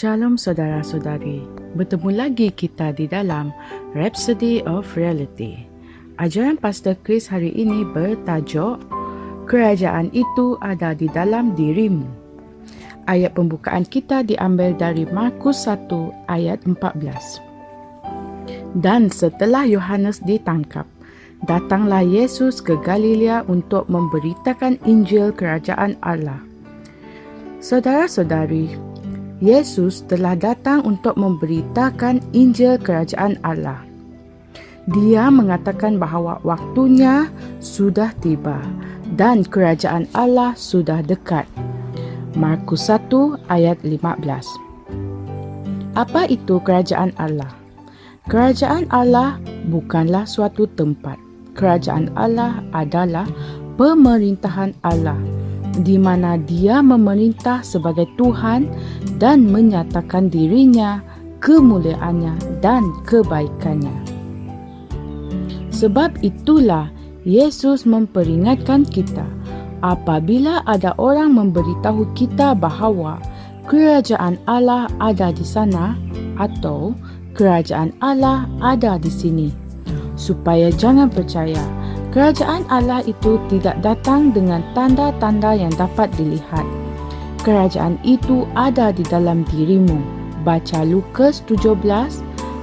Shalom saudara-saudari, bertemu lagi kita di dalam Rhapsody of Reality. Ajaran Pastor Chris hari ini bertajuk Kerajaan itu ada di dalam dirimu. Ayat pembukaan kita diambil dari Markus 1 ayat 14. Dan setelah Yohanes ditangkap, datanglah Yesus ke Galilea untuk memberitakan Injil Kerajaan Allah. Saudara-saudari, Yesus telah datang untuk memberitakan Injil Kerajaan Allah. Dia mengatakan bahawa waktunya sudah tiba dan Kerajaan Allah sudah dekat. Markus 1 ayat 15. Apa itu Kerajaan Allah? Kerajaan Allah bukanlah suatu tempat. Kerajaan Allah adalah pemerintahan Allah, di mana Dia memerintah sebagai Tuhan dan menyatakan dirinya, kemuliaannya dan kebaikannya. Sebab itulah Yesus memperingatkan kita apabila ada orang memberitahu kita bahawa kerajaan Allah ada di sana atau kerajaan Allah ada di sini, supaya jangan percaya. Kerajaan Allah itu tidak datang dengan tanda-tanda yang dapat dilihat. Kerajaan itu ada di dalam dirimu. Baca Lukas 17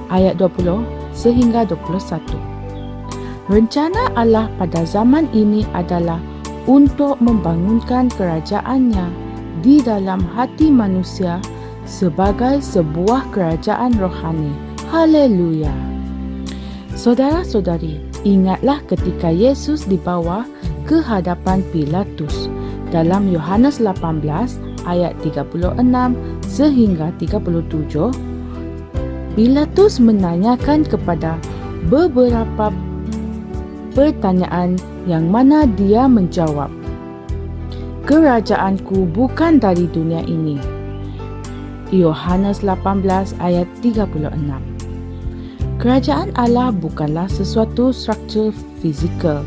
ayat 20 sehingga 21. Rencana Allah pada zaman ini adalah untuk membangunkan kerajaannya di dalam hati manusia sebagai sebuah kerajaan rohani. Haleluya. Saudara-saudari, ingatlah ketika Yesus dibawa ke hadapan Pilatus dalam Yohanes 18 ayat 36 sehingga 37. Pilatus menanyakan kepada beberapa pertanyaan yang mana dia menjawab, "Kerajaanku bukan dari dunia ini." Yohanes 18 ayat 36. Kerajaan Allah bukanlah sesuatu struktur fizikal.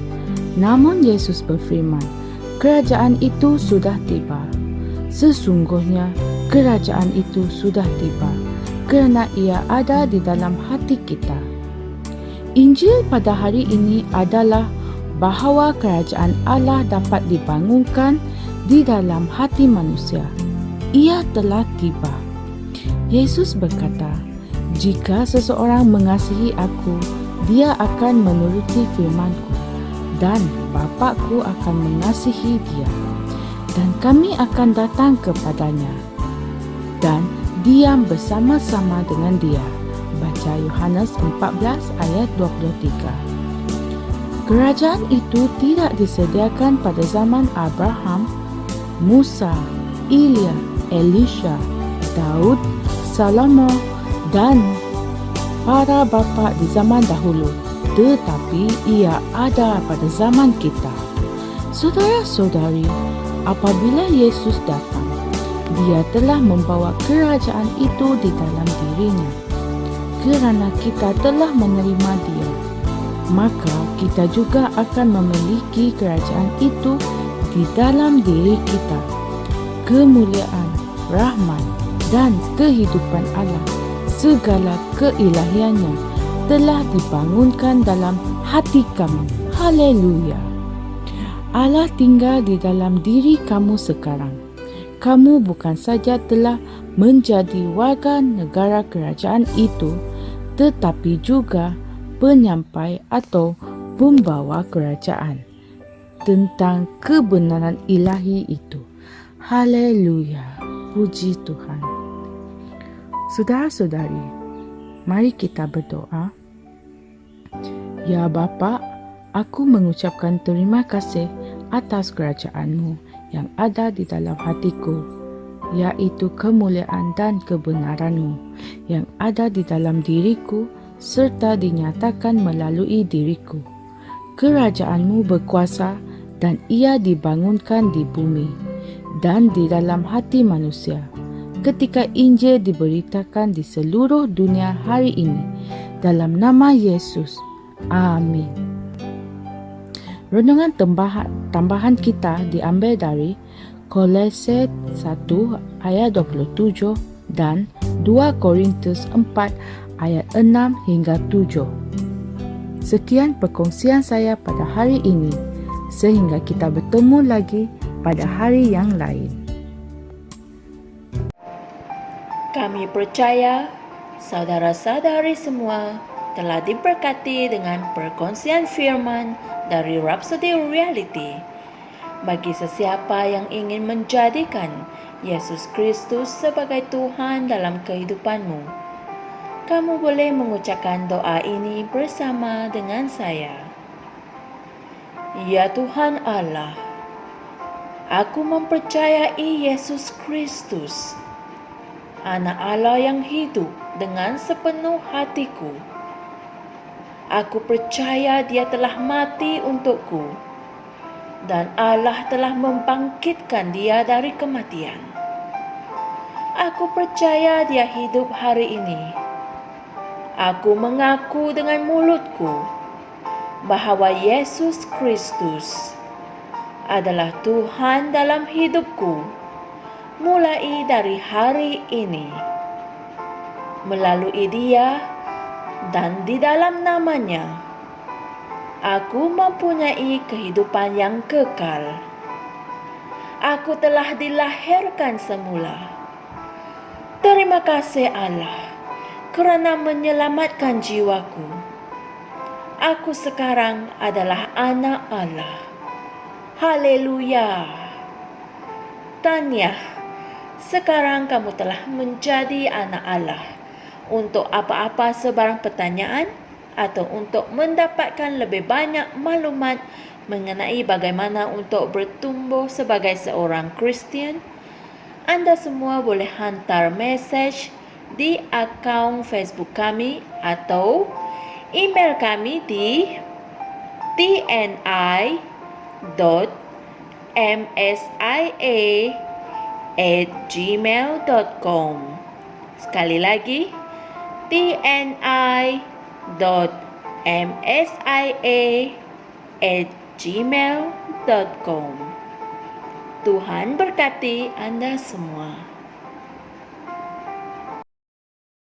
Namun Yesus berfirman, kerajaan itu sudah tiba. Sesungguhnya kerajaan itu sudah tiba kerana ia ada di dalam hati kita. Injil pada hari ini adalah bahawa kerajaan Allah dapat dibangunkan di dalam hati manusia. Ia telah tiba. Yesus berkata, "Jika seseorang mengasihi aku, dia akan menuruti firman-Ku, dan Bapa-Ku akan mengasihi dia, dan kami akan datang kepadanya dan diam bersama-sama dengan dia." Baca Yohanes 14 ayat 23. Kerajaan itu tidak disediakan pada zaman Abraham, Musa, Elia, Elisha, Daud, Salomo dan para bapa di zaman dahulu, tetapi ia ada pada zaman kita. Saudara-saudari, apabila Yesus datang, dia telah membawa kerajaan itu di dalam dirinya. Kerana kita telah menerima dia, maka kita juga akan memiliki kerajaan itu di dalam diri kita. Kemuliaan, rahmat dan kehidupan Allah, segala keilahiannya telah dibangunkan dalam hati kamu. Haleluya. Allah tinggal di dalam diri kamu sekarang. Kamu bukan saja telah menjadi warga negara kerajaan itu, tetapi juga penyampai atau pembawa kerajaan tentang kebenaran ilahi itu. Haleluya. Puji Tuhan. Saudara-saudari, mari kita berdoa. Ya Bapa, aku mengucapkan terima kasih atas kerajaan-Mu yang ada di dalam hatiku, yaitu kemuliaan dan kebenaran-Mu yang ada di dalam diriku serta dinyatakan melalui diriku. Kerajaan-Mu berkuasa dan ia dibangunkan di bumi dan di dalam hati manusia ketika Injil diberitakan di seluruh dunia hari ini. Dalam nama Yesus. Amin. Renungan tambahan kita diambil dari Kolose 1 ayat 27 dan 2 Korintus 4 ayat 6 hingga 7. Sekian perkongsian saya pada hari ini, sehingga kita bertemu lagi pada hari yang lain. Kami percaya saudara-saudari semua telah diberkati dengan perkongsian firman dari Rhapsody Reality. Bagi sesiapa yang ingin menjadikan Yesus Kristus sebagai Tuhan dalam kehidupanmu, kamu boleh mengucapkan doa ini bersama dengan saya. Ya Tuhan Allah, aku mempercayai Yesus Kristus, Anak Allah yang hidup dengan sepenuh hatiku. Aku percaya Dia telah mati untukku, dan Allah telah membangkitkan Dia dari kematian. Aku percaya Dia hidup hari ini. Aku mengaku dengan mulutku bahwa Yesus Kristus adalah Tuhan dalam hidupku mulai dari hari ini. Melalui Dia dan di dalam nama-Nya, aku mempunyai kehidupan yang kekal. Aku telah dilahirkan semula. Terima kasih Allah kerana menyelamatkan jiwaku. Aku sekarang adalah anak Allah. Haleluya. Tanya, sekarang kamu telah menjadi anak Allah. Untuk apa-apa sebarang pertanyaan atau untuk mendapatkan lebih banyak maklumat mengenai bagaimana untuk bertumbuh sebagai seorang Kristian, anda semua boleh hantar mesej di akaun Facebook kami atau email kami di tni.msia@gmail.com. Sekali lagi, tni.msia@gmail.com. Tuhan berkati Anda semua.